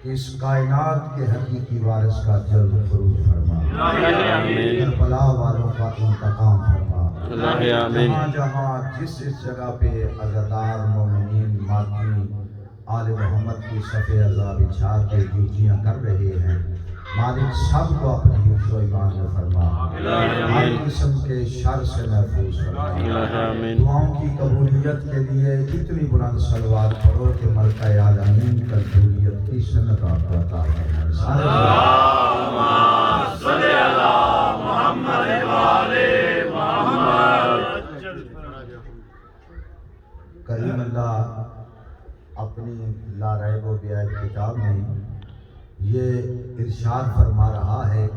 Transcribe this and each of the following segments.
کہ اس کائنات کے حقیقی وارث کا جلد خروج فرما، کربلا والوں کا انتقام فرما، جہاں جہاں جس جگہ پہ عزادار مومنین ماتمی آل محمد کی صف عزا بچھا کے ڈیوٹیاں کر رہے ہیں، مالک سب کو اپنے حفظ و ایمان میں فرما، ہر قسم کے شر سے محفوظ فرما۔ دعاؤں کی قبولیت کے لیے اتنی بلند صلوات پڑھو کہ ملکہ عالمین قبولیت کی سنت آپ کو عطا فرمائے۔ اللہم صلی علی محمد وآل محمد۔ کریم اللہ اپنی لا ریب و بیعت کتاب میں یہ ارشاد فرما رہا ہے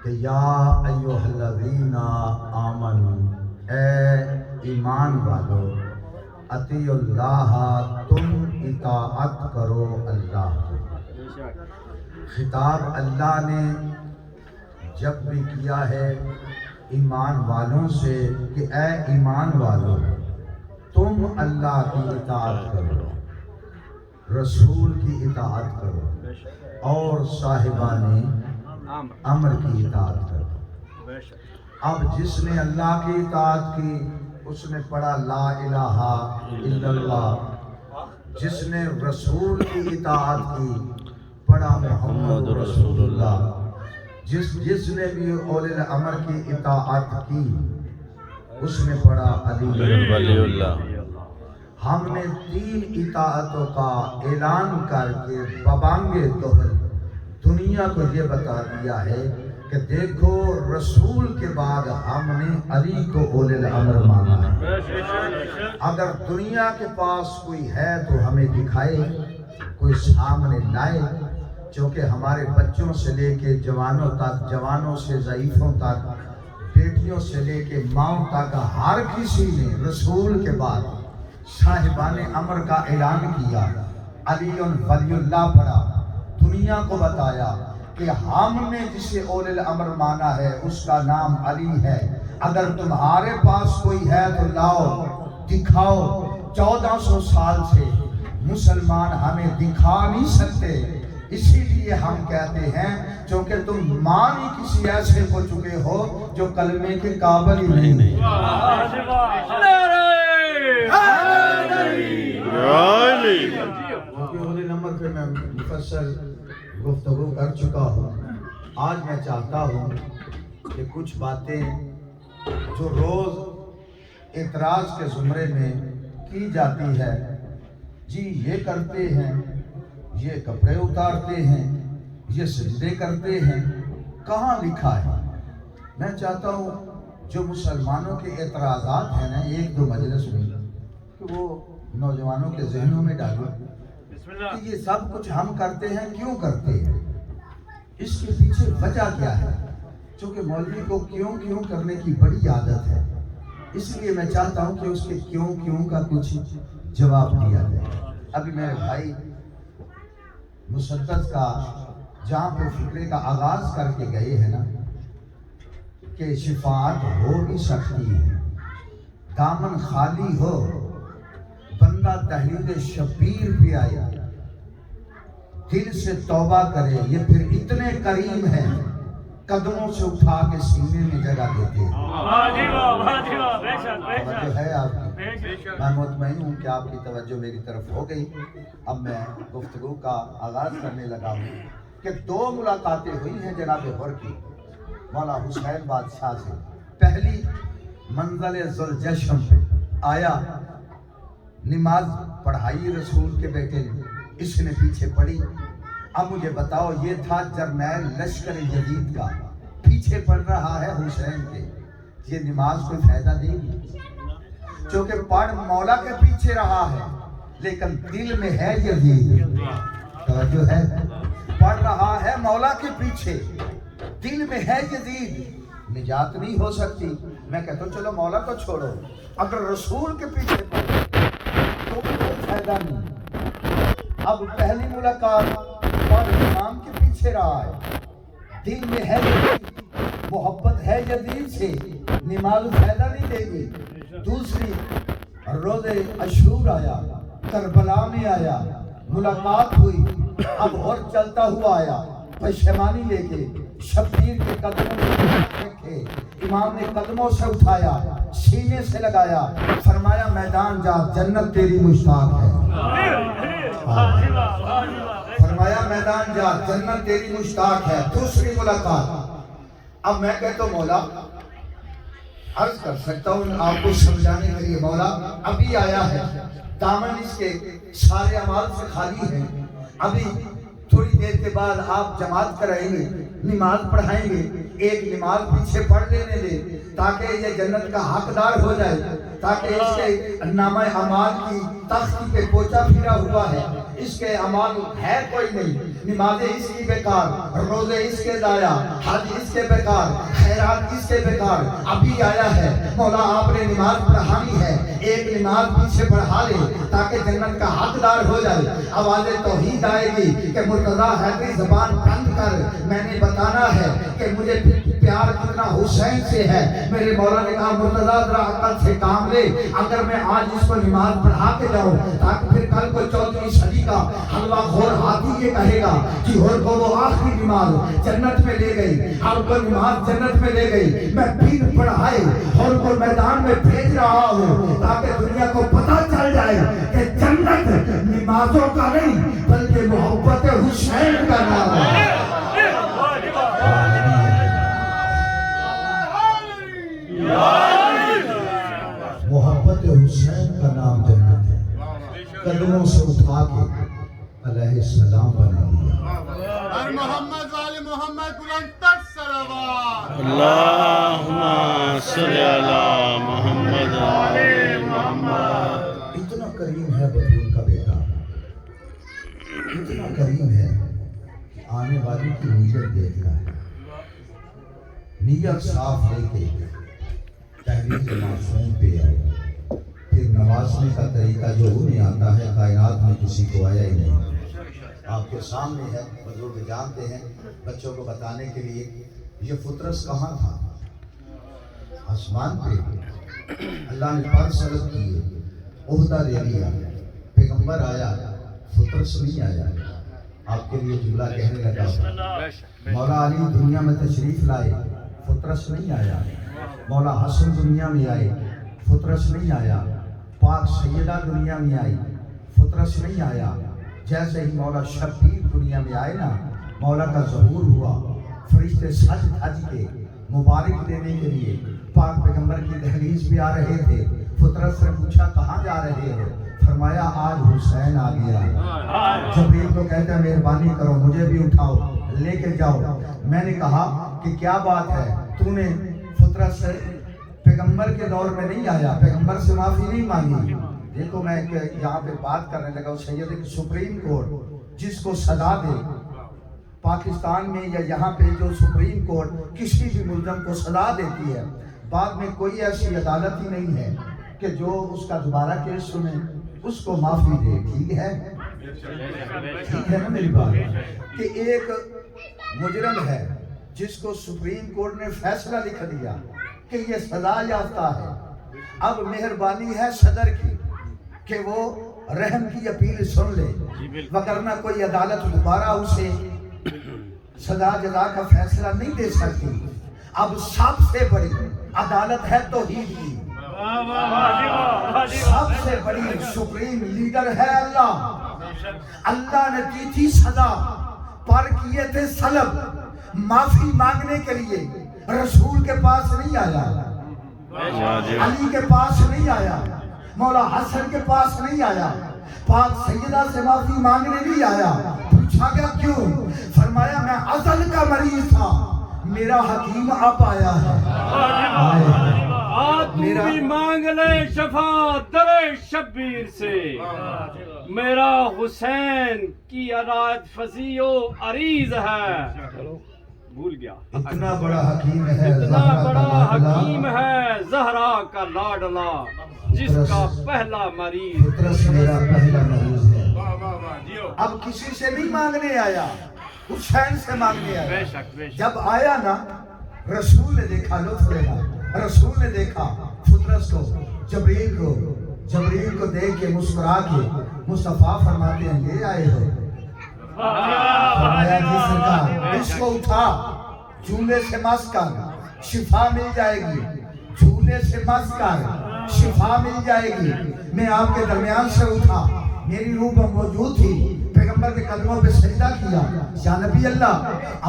کہ یا ایھا الذین آمنوا، اے ایمان والو، اطیعوا اللہ، تم اطاعت کرو اللہ کی۔ خطاب اللہ نے جب بھی کیا ہے ایمان والوں سے کہ اے ایمان والو تم اللہ کی اطاعت کرو، رسول کی اطاعت کرو اور صاحبان امر کی اطاعت کرو۔ اب جس نے اللہ کی اطاعت کی اس نے پڑھا لا الہ الا اللہ، جس نے رسول کی اطاعت کی پڑھا محمد رسول اللہ، جس نے بھی اولی الامر کی اطاعت کی اس نے پڑھا علی ولی اللہ۔ ہم نے 3 اطاعتوں کا اعلان کر کے ببانگے دہل دنیا کو یہ بتا دیا ہے کہ دیکھو رسول کے بعد ہم نے علی کو اولی الامر مانا ہے۔ اگر دنیا کے پاس کوئی ہے تو ہمیں دکھائے، کوئی سامنے لائے، چونکہ ہمارے بچوں سے لے کے جوانوں تک، جوانوں سے ضعیفوں تک، بیٹیوں سے لے کے ماؤں تک ہر کسی نے رسول کے بعد صاحبان امر کا اعلان کیا، علی ولی اللہ پڑھا، دنیا کو بتایا کہ ہم نے جسے اولی الامر مانا ہے اس کا نام علی ہے۔ اگر تمہارے پاس کوئی ہے تو لاؤ، دکھاؤ۔ 1400 سال سے مسلمان ہمیں دکھا نہیں سکتے، اسی لیے ہم کہتے ہیں چونکہ تم مان ہی کسی ایسے کو چکے ہو جو کلمے کے قابل ہی نہیں۔ اولی نمبر پہ میں مفصل گفتگو کر چکا ہوں۔ آج میں چاہتا ہوں کہ کچھ باتیں جو روز اعتراض کے زمرے میں کی جاتی ہے، جی یہ کرتے ہیں، یہ کپڑے اتارتے ہیں، یہ سجدے کرتے ہیں، کہاں لکھا ہے؟ میں چاہتا ہوں جو مسلمانوں کے اعتراضات ہیں نا 1-2 مجلس میں کہ وہ نوجوانوں کے ذہنوں میں ڈالو کہ یہ سب کچھ ہم کرتے ہیں، کیوں کرتے ہیں، اس کے پیچھے وجہ کیا ہے؟ چونکہ مولوی کو کیوں کرنے کی بڑی عادت ہے، اس لیے میں چاہتا ہوں کہ اس کے کیوں کا کچھ جواب دیا جائے۔ ابھی میرے بھائی مسدس کا جہاں پہ فکرے کا آغاز کر کے گئے ہیں نا کہ شفاعت ہو بھی سکتی ہے، دامن خالی ہو، بندہ تحریر شبیر بھی آیا، دل سے توبہ کرے، یہ پھر اتنے کریم ہیں قدموں سے اٹھا کے سینے میں جگہ دیتے ہیں۔ توجہ ہے آپ کی؟ میں مطمئن ہوں کہ آپ کی توجہ میری طرف ہو گئی۔ اب میں گفتگو کا آغاز کرنے لگا ہوں کہ 2 ملاقاتیں ہوئی ہیں جناب حر کی مولا حسین بادشاہ سے۔ پہلی منزل ذوالجشم پہ آیا، نماز پڑھائی رسول کے بیٹے نے، اس نے پیچھے پڑھی۔ اب مجھے بتاؤ یہ تھا جرنیل لشکر جدید کا، پیچھے پڑھ رہا ہے حسین کے، یہ نماز کوئی فائدہ دے گی؟ چونکہ پڑھ مولا کے پیچھے رہا ہے لیکن دل میں ہے یزید۔ توجہ ہے؟ پڑھ رہا ہے مولا کے پیچھے، دل میں ہے یزید، نجات نہیں ہو سکتی۔ میں کہتا ہوں چلو مولا کو چھوڑو، اگر رسول کے پیچھے پڑھو تو کوئی فائدہ نہیں۔ اب پہلی ملاقات اور امام کے پیچھے رہا ہے، دل میں ہے یزید، محبت ہے یزید سے، نماز فائدہ نہیں دے گی۔ دوسری روز عاشور آیا، کربلا میں آیا، ملاقات ہوئی، اب اور چلتا ہوا آیا، پشیمانی لے کے شبیر کے قدموں میں رکھے، امام نے قدموں سے اٹھایا، سینے سے لگایا، فرمایا میدان جا، جنت تیری مشتاق ہے۔ فرمایا میدان جا، جنت تیری مشتاق ہے۔ دوسری ملاقات، اب میں کہتا ہوں مولا، عرض کر سکتا ہوں آپ کو سمجھانے کے لیے، مولا ابھی آیا ہے، دامن اس کے سارے اعمال سے خالی ہے، ابھی تھوڑی دیر کے بعد آپ جماعت کرائیں گے، نماز پڑھائیں گے، ایک نماز پیچھے پڑھ لینے دے تاکہ یہ جنت کا حقدار ہو جائے، تاکہ اس کے نامہ اعمال کی تختی پہ پوچھا پھرا ہوا ہے، اس کے اعمال ہے کوئی نہیں، نمازیں اس کی بیکار، روزے اس کے ضائع، حج اس کے بیکار، خیرات اس کے بیکار، ابھی آیا ہے مولا آپ نے نماز پڑھانی ہے، ایک نماز پیچھے پڑھا لے تاکہ جنت کا حقدار ہو جائے۔ آواز توحید آئے گی کہ مرتضیٰ حیدری زبان بند کر، میں نے بتانا ہے کہ مجھے پیار کتنا حسین سے ہے۔ میرے مولا نے کہا مرتضیٰ ذرا عقل سے کام لے، اگر میں آج اس کو نماز پڑھا کے جاؤں تاکہ پھر کل کو 14ویں صدی کا حلوہ خور ہاتھی یہ کہے گا کہ ہور کو وہ آخری نماز جنت میں لے گئی، ہر کو نماز جنت میں لے گئی، میں پھر پڑھائے ہور کو میدان میں بھیج رہا ہوں تاکہ دنیا کو پتہ چل جائے کہ جنت نمازوں کا نہیں بلکہ محبت حسین کا نام ہے۔ محبت حسین کا نام جنت ہے، قدموں سے اٹھا کے علیہ السلام بنا دیا۔ ہر محمد والے محمد بلند تر صلوات۔ اللہم صلی علی محمد والے محمد۔ اتنا کریم ہے بطول کا بیٹا، اتنا کریم ہے کہ آنے والی کی نیت دیکھتا ہے، نیت صاف لے کے تحریک معصوم پہ آؤ، پھر نوازنے کا طریقہ جو انہیں آتا ہے کائنات میں کسی کو آیا ہی نہیں۔ آپ کے سامنے ہے، بزرگ جانتے ہیں، بچوں کو بتانے کے لیے، یہ فطرس کہاں تھا؟ آسمان پہ اللہ نے پر سلط کیے، عہدہ دے دیا، پیغمبر آیا، فطرس نہیں آیا۔ آپ کے لیے جملہ کہنے لگا، مولا علی دنیا میں تشریف لائے، فطرس نہیں آیا۔ مولا حسن دنیا میں آئے، فطرس نہیں آیا۔ پاک سیدہ دنیا میں آئی، فطرس نہیں آیا۔ جیسے ہی مولا شبیر دنیا میں آئے نا، مولا کا ظہور ہوا، فرشتے سج دھج کے مبارک دینے کے لیے پاک پیغمبر کی دہلیز پہ آ رہے تھے۔ فطرت سے پوچھا کہاں جا رہے ہو؟ فرمایا آج حسین آ گیا۔ جبریل کو کہتا ہے مہربانی کرو مجھے بھی اٹھاؤ لے کے جاؤ۔ میں نے کہا کہ کیا بات ہے، تو نے فطرت سے پیغمبر کے دور میں نہیں آیا، پیغمبر سے معافی نہیں مانگی۔ دیکھو میں یہاں پہ بات کرنے لگا، سید ایک سپریم کورٹ جس کو سزا دے پاکستان میں یا یہاں پہ جو سپریم کورٹ کسی بھی ملزم کو سزا دیتی ہے، بعد میں کوئی ایسی عدالت ہی نہیں ہے کہ جو اس کا دوبارہ کیس سنے، اس کو معافی دے۔ ٹھیک ہے، ٹھیک ہے نا میری بات، کہ ایک مجرم ہے جس کو سپریم کورٹ نے فیصلہ لکھ دیا کہ یہ سزا یافتہ ہے، اب مہربانی ہے صدر کی کہ وہ رحم کی اپیل سن لے، وگرنہ کوئی عدالت دوبارہ اسے سزا جزا کا فیصلہ نہیں دے سکتی۔ اب سب سے بڑی عدالت ہے توحید کی، سب سے بڑی سپریم لیڈر ہے اللہ۔ اللہ نے دی تھی سزا، پر کیے تھے سلب، معافی مانگنے کے لیے رسول کے پاس نہیں آیا، علی کے پاس نہیں آیا، مولا حسن کے پاس نہیں آیا، پاک سیدہ سے معافی مانگنے نہیں آیا۔ پوچھا گیا کیوں؟ فرمایا میں ازل کا مریض تھا، میرا حکیم اب آیا ہے۔ میرا بھی مانگ لے شفاعت در شبیر سے، میرا حسین کی عنایت فزی و عریض ہے۔ بھول گیا، اتنا بڑا حکیم ہے، اتنا بڑا حکیم ہے زہرا کا لاڈلا، جس کا پہلا مریض فطرس میرا پہلا مریض ہے۔ اب کسی سے نہیں مانگنے آیا، حسین سے مانگنے آیا۔ بے شک بے شک۔ جب آیا نا، رسول نے دیکھا، لطف لینا، رسول نے دیکھا فطرس کو، جبریل کو دیکھ کے مسکرا کے مصطفیٰ فرماتے ہیں یہ آئے ہو، اس کو اٹھا جھولے سے مس کر شفا مل جائے گی، جھولے سے مس کر شفا مل جائے گی۔ میں آپ کے درمیان سے اٹھا، میری روح موجود تھی، پیغمبر کے قدموں پہ سجدہ کیا، یا نبی اللہ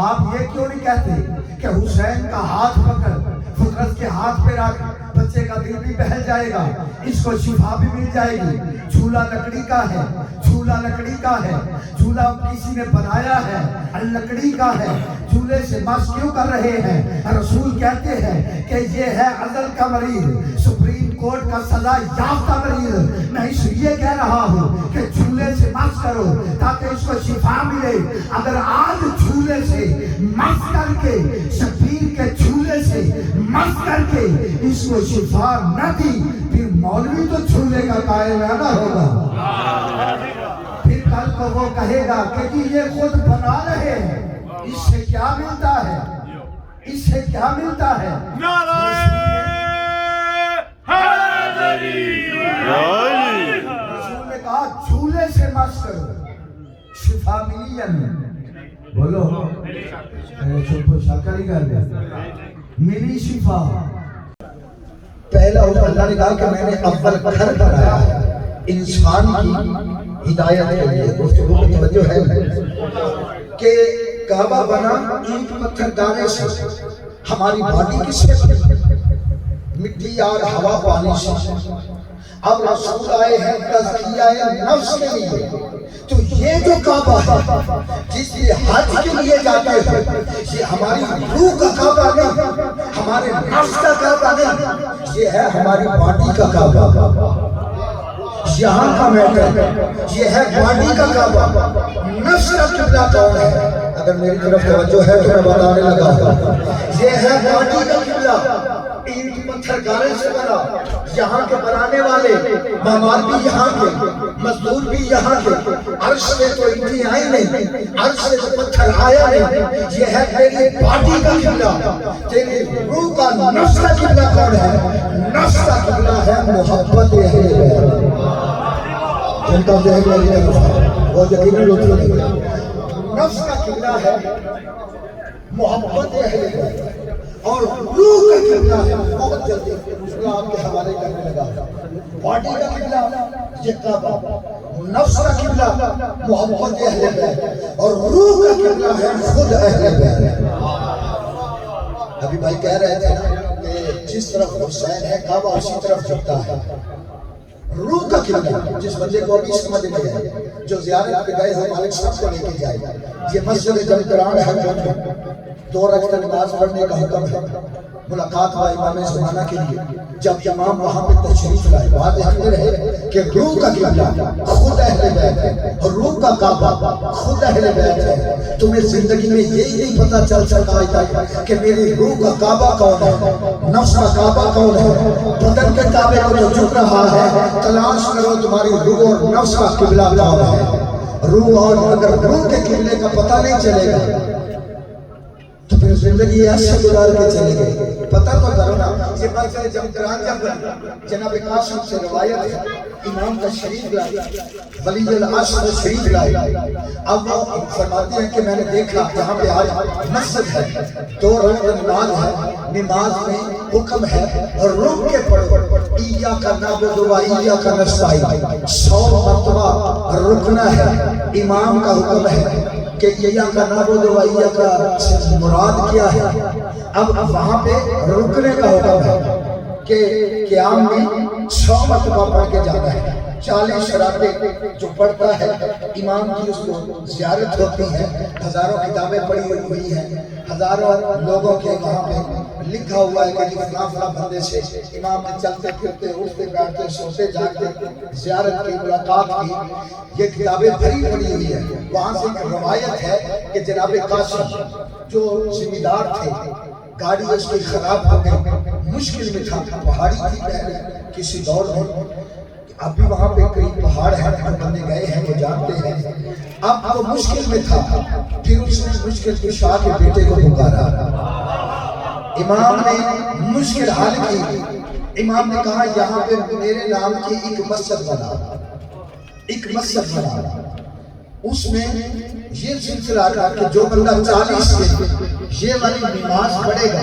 آپ یہ کیوں نہیں کہتے کہ حسین کا ہاتھ پکڑ فطرت کے ہاتھ پہ رکھ، بچے کا دل بھی بہل جائے گا، اس کو شفا بھی مل جائے گی۔ جھولا لکڑی کا ہے، جھولا لکڑی کا ہے، جھولا کسی نے بنایا ہے، لکڑی کا ہے، جھولے سے مس کیوں کر رہے ہیں؟ رسول کہتے ہیں کہ یہ ہے عدل کا مریض، سپریم کورٹ کا سزا یافتہ مریض۔ میں اس لیے کہہ رہا ہوں کہ جھولے سے مس کرو تاکہ اس کو شفا ملے۔ اگر آج جھولے سے مس کر کے، شبیر کے جھولے سے مس کر کے اس کو شفا نہ دی، پھر مولوی تو جھولے کا قائل نہ ہوگا، پھر کل کو وہ کہے گا کہ جی یہ خود بنا رہے ہیں، اس سے کیا ملتا ہے، اس سے کیا ملتا ہے؟ نعرہ حیدری! رسول نے کہا جھولے سے مس کرو، شفا ملی یا نہیں؟ بولو چپ شکر ہی کر دیا، ملی شفا۔ پہلا حکم اللہ نے کہا کہ میں نے اول گھر بنایا ہے انسان کی ہدایت کے لیے۔ گفتگو میں توجہ ہے کہ کعبہ بنا اینٹ پتھر دانے سے، ہماری باڈی کس سے بنی؟ مٹی اور ہوا پانی سے۔ اب رسول آئے ہیں تزکیہ نفس کے لیے، تو یہ جو کعبہ ہے جس لیے حج کے لیے جاتے ہیں، یہ ہماری روح کا کعبہ نہیں، ہمارے نفس کا کعبہ نہیں، یہ ہے ہماری باڈی کا کعبہ، یہاں کا میٹر، یہ ہے باڈی کا کعبہ۔ نفس کا قبلہ کون ہے؟ اگر میری طرف توجہ ہے تو میں بتانے لگا، یہ ہے باڈی کا قبلہ، اینٹ پتھر گارے سے بنا، یہاں کے بنانے والے معمار بھی یہاں کے، مزدور بھی یہاں کے، عرش سے تو اینٹیں آئی نہیں، عرش سے تو پتھر آیا نہیں، یہ ہے تیری باڈی کا قبلہ۔ تیری روح کا نفس کا قبلہ کون ہے؟ نفس کا قبلہ ہے محبت اہل بیت۔ جن کا ذہن میری طرف ہے وہ یقیناً لطف نہیں ہے۔ نفس کا قبلہ ہے محبت اہل بیت، اور روح کا قبلہ ہے، بہت جلدی اس آپ کے حوالے کرنے لگا، باڈی کا قبلہ یہ کعبہ، نفس کا قبلہ محبت اہل بیت، اور روح کا قبلہ ہے خود اہل بیت۔ ابھی بھائی کہہ رہے تھے نا کہ جس طرف حسین ہے کعبہ اسی طرف جھکتا ہے۔ روح کا قبلہ جس بندے کو ابھی سمجھ میں ہے، جو زیارت پہ گئے ہو مالک صاحب کو لے کے جائے، یہ مسجد جمکران ہے، 2 رکعت نماز پڑھنے کا حکم ہے، ملاقات ہوا امام زمانہ کے لیے، جب امام وہاں پہ تشریف لائے، بات یہ رہے کہ روح کا قبلہ خود اہل بیت ہے، اور روح کا کعبہ خود اہل بیت ہے۔ تمہیں زندگی میں یہی نہیں پتہ چل سکتا کہ میری روح کا کعبہ کون ہے، نفس کا کعبہ کون ہے۔ بدن کے کعبے کو جو جھک رہا ہے، تلاش کرو تمہاری روح اور نفس کا قبلہ کون ہے۔ روح اور اگر روح کے قبلے کا پتہ نہیں چلے گا تو پھر زندگی ایسے گزار کے چلے گئے۔ پتہ تو کرو نا، یہ مسجد جمکران جب جناب قاسم سے روایت ہے، امام تشریف لائے، ولی العصر تشریف لائے، اب وہ فرماتے ہیں کہ میں نے دیکھا جہاں پہ آج مسجد ہے، 2 رکعت نماز ہے، نماز میں حکم ہے اور رک کے پڑھو، ایاک نعبد و ایاک نستعین، 100 مرتبہ رکنا ہے۔ امام کا حکم ہے کہ ایاک نعبد و ایاک سے مراد کیا ہے۔ اب وہاں پہ رکنے کا حکم ہے کہ قیام میں 100 مرتبہ پڑھ کے جانا ہے، 40 رکعتیں جو پڑھتا ہے امام کی اس کو زیارت ہوتی ہے، ہزاروں کتابیں پڑھی ہوئی ہیں، ہزاروں لوگوں کے وہاں پہ لکھا ہوا ہے کہ فلاں فلاں بندے سے امام نے چلتے پھرتے اٹھتے بیٹھتے سوتے جاگتے زیارت کی ملاقات کی، یہ کتابیں بھری پڑی ہوئی ہیں۔ وہاں سے ایک روایت ہے کہ جناب قاسم جو ذمہ دار تھے، گاڑی اس کی خراب ہو گئی، مشکل میں تھا، پہاڑی تھی پہلے کسی دور میں، اب بھی وہاں پہ کئی پہاڑ ہیں، ہم بندے گئے ہیں وہ جانتے ہیں، اب وہ مشکل میں تھا، پھر اس نے مشکل کشا کے بیٹے کو پکارا، امام نے مشکل حل کی، امام نے کہا یہاں پہ میرے نام کی ایک مسجد بنا، ایک مسجد بنا، اس میں یہ سلسلہ تھا کہ جو بندہ 40 دن یہ والی نماز پڑھے گا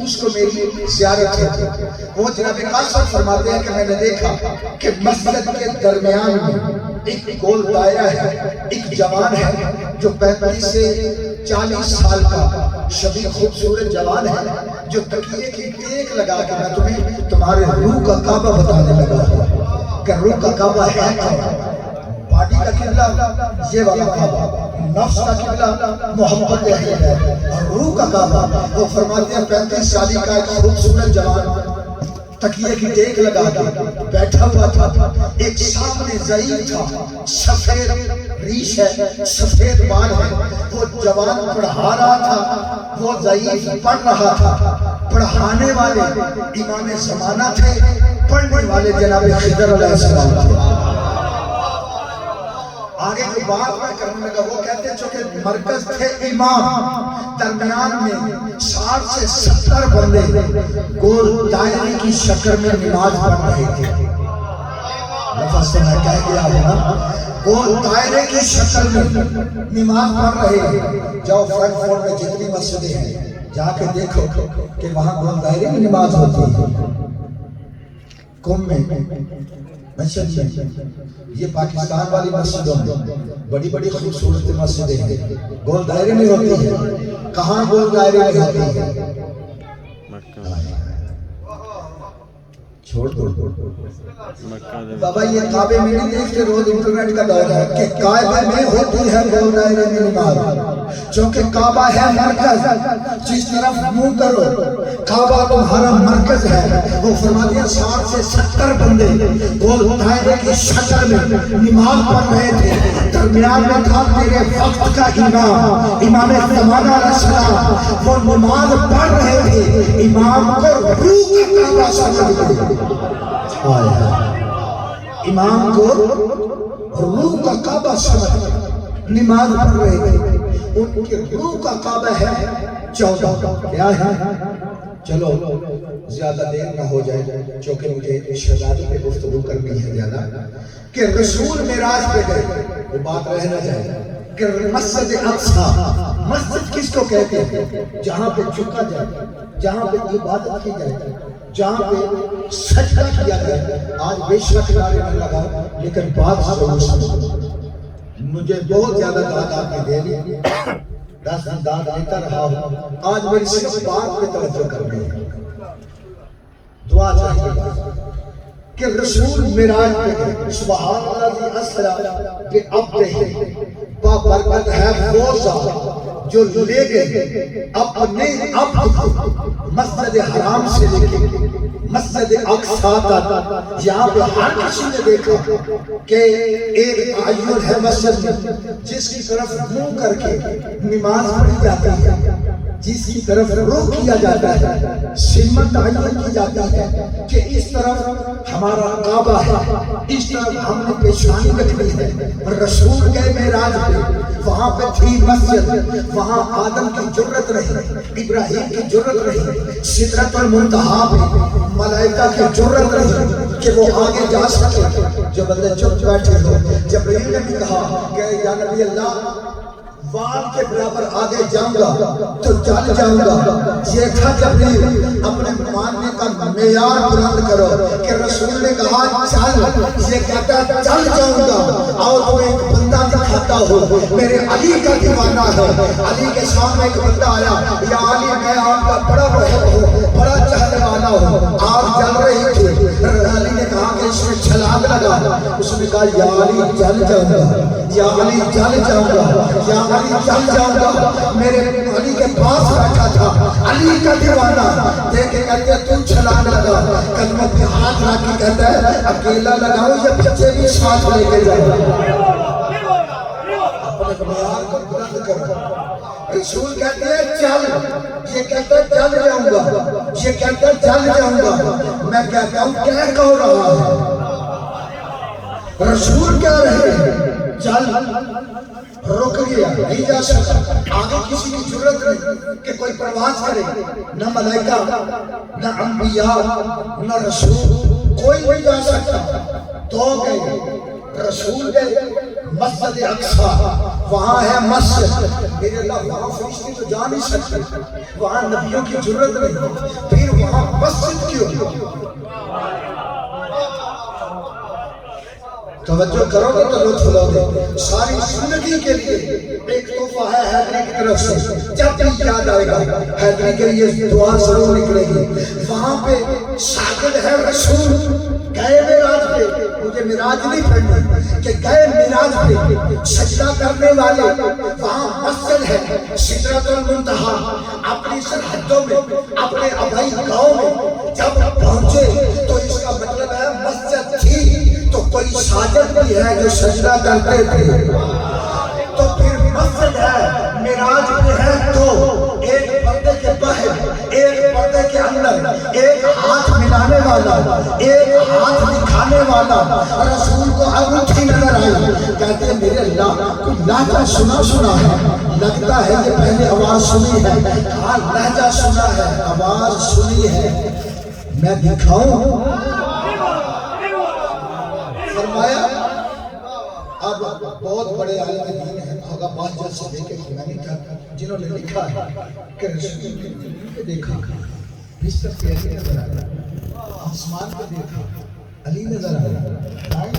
اس کو میری زیارت ہے۔ وہ جناب قاسم فرماتے ہیں کہ میں نے دیکھا کہ مسجد کے درمیان میں ایک گول دائرہ ہے، ایک جوان ہے جو 35 سے 40 سال کا شبیہ خوبصورت جوان ہے، جو تکیے کی ٹیک لگا کے میں تمہیں تمہارے روح کا کعبہ بتانے لگا کہ روح کا کعبہ ہے کیا؟ باڈی کا قبلہ یہ والا کعبہ، نفس کا قبلہ محبت ہے، اور روح کا کعبہ وہ فرماتے ہیں 35 سالی کا ایک خوبصورت جوان تکیے کی ٹیک لگا کے بیٹھا ہوا تھا، ایک سامنے ضعیف تھا، سفید ریش ہے، سفید بال ہے، وہ جوان پڑھا رہا تھا، وہ ضعیف پڑھ رہا تھا، پڑھانے والے امام زمانہ تھے، پڑھنے والے جناب خضر علیہ السلام تھے۔ آگے جو بات میں کرنے لگا وہ کہتے ہیں چونکہ مرکز تھے امام، درمیان میں 60 سے 70 بندے گول دائرے کی شکل میں نماز پڑھ رہے تھے۔ لفظ سے میں کہہ گیا ہوں، گول دائرے کی شکل میں نماز پڑھ رہے ہیں۔ جاؤ فرانکفورٹ میں جتنی مسجدیں ہیں جا کے دیکھو کہ وہاں گول دائرے میں نماز ہوتی ہے۔ قم میں مسجد میں، یہ پاکستان والی مسجدوں میں بڑی بڑی خوبصورت مسجدیں ہیں، گول دائرے میں ہوتی ہے۔ کہاں گول دائرے میں ہوتی ہے؟ چھوڑ دو بابا، یہ کعبے میں نہیں دیکھتے روز انٹرنیٹ کا دور ہے کہ کعبے میں ہوتی ہے گول دائرے میں نماز، چونکہ کعبہ ہے مرکز، جس طرف منہ کرو کعبہ تمہارا مرکز ہے۔ وہ فرماتے ہیں 60 سے 70 بندے گول دائرے کی شکل میں نماز پڑھ رہے تھے، درمیان میں تھا تیرے وقت کا امام، امام زمانہ علیہ السلام، وہ نماز پڑھ رہے تھے، امام کو روح کا کعبہ سمجھ گئے۔ امام کو روح کا کعبہ سمجھ نماز پڑھ رہے تھے، ان کی روح کا کعبہ ہے 14۔ کیا ہے؟ چلو زیادہ دیر نہ ہو جائے چونکہ مجھے شہزادی پہ گفتگو کرنی ہے زیادہ، کہ رسول معراج پہ گئے، وہ بات رہ نہ جائے کہ مسجد اقصی، مسجد کس کو کہتے ہیں؟ جہاں پہ جھکا جائے، جہاں پہ عبادت کی جائے، جہاں پہ سجدہ کیا جائے۔ آج بے شک نعرے میں لگا، لیکن بات ضرور سمجھو، مجھے بہت زیادہ داد آپ نے دے لی، 10 دن داد لیتا رہا ہوں، آج میری صرف بات پہ توجہ کرنی ہے، دعا چاہیے کہ رسول معراج پہ گئے، سبحان اللہ اسرا بعبدہ، بابرکت ہے وہ ذات جو لے گئے اپنے عبد کو مسجد حرام سے لے کے مسجد اقصی تک۔ یہاں پہ ہر کسی نے دیکھا کہ ایک تعین ہے مسجد میں جس کی طرف منہ کر کے نماز پڑھی جاتی ہے، جس کی طرف رخ کیا جاتا ہے، سمت تعین کی جاتی ہے کہ اس طرف ہمارا کعبہ ہے، اس طرف ہم نے پیشانی رکھنی ہے۔ رسول گئے معراج پہ، وہاں پہ تھی مسجد، وہاں آدم کی جرت رہی، ابراہیم کی جرت رہی، سدرۃ المنتہا پہ ملائکہ کی جرت رہی کہ وہ آگے جا سکے۔ جو بندے چپ بیٹھے ہو، جبریل نے بھی کہا کہ یا نبی اللہ وال کے برابر آگے جاؤں گا تو چل جاؤں گا۔ یہ تھا جبریل، اپنے ماننے کا معیار بلند کرو کہ رسول نے کہا چل، یہ کہتا چل جاؤں گا۔ آؤ تو ایک بندہ دکھاتا ہو، میرے علی کا دیوانہ ہے۔ علی کے سامنے ایک بندہ آیا، یا علی میں آپ کا بڑا محب ہوں، بڑا چاہنے والا ہوں۔ آپ جل رہی تھی، علی نے کہا کہ اس میں چھلانگ لگا، اس نے کہا یا علی جل جاؤں گا، یا علی جل جاؤں گا، یا علی جل جاؤں گا۔ میرے علی کے پاس بیٹھا تھا علی کا دیوانہ، دیکھے کہتے تو چھلانگ لگا، قدموں پہ ہاتھ رکھ کے کہتا ہے اکیلا لگاؤں یا بچے بھی ساتھ لے کے جاؤں؟ اپنے معیار کو بلند کرو۔ رسول کہتے ہیں چل، یہ کہتا ہے چل جاؤں گا، یہ کہتا ہے چل جاؤں گا۔ میں کہتا ہوں کیا کہو رہا ہے؟ رسول کہہ رہے ہیں چل، رک گیا، نہیں جا سکتا۔ آگے کسی کی ضرورت نہیں کہ کوئی پرواز کرے، نہ ملائکہ، نہ انبیاء، نہ رسول، کوئی نہیں جا سکتا۔ تو گئے رسول گئے مسجد اقصی وہاں ہے مسجد میرے اللہ وہاں فرشتے تو جا نہیں سکتے وہاں نبیوں کی ضرورت نہیں پھر وہاں مسجد کیوں توجہ کرو گے تو لطف لو گے ساری زندگی کے لیے ایک تحفہ ہے حیدری کی طرف سے جب بھی یاد آئے گا حیدری کے لیے دعا ضرور نکلے گی وہاں پہ شاگرد ہے رسول گئے معراج پہ مجھے معراج نہیں پڑھنی کہ گئے معراج پہ سجدہ کرنے والے وہاں مسجد ہے سدرۃ المنتہا اپنی سرحدوں میں اپنے آبائی گاؤں میں جب پہنچے تو اس کا مطلب ہے مسجد تھی تو کوئی ساجد بھی ہے جو سجدہ کرتے تھے تو پھر مسجد ہے معراج میں ہے تو ایک پردے کے باہر ایک پردے کے اندر ایک ہاتھ ملانے والا ایک ہاتھ دکھانے والا رسول کو انگوٹھی نظر آئی کہتے ہیں میرے اللہ کوئی لہجہ سنا ہے لگتا ہے یہ پہلے آواز سنی ہے ہاں لہجہ سنا ہے آواز سنی ہے میں دکھاؤں فرمایا اب بہت بڑے عالم دین ہیں ہوگا بات جیسے دیکھے کہ میں نے کہا جنہوں نے لکھا ہے کہ رسول نے دیکھا بستر پہ علی نظر آیا آسمان پہ دیکھا علی نظر آیا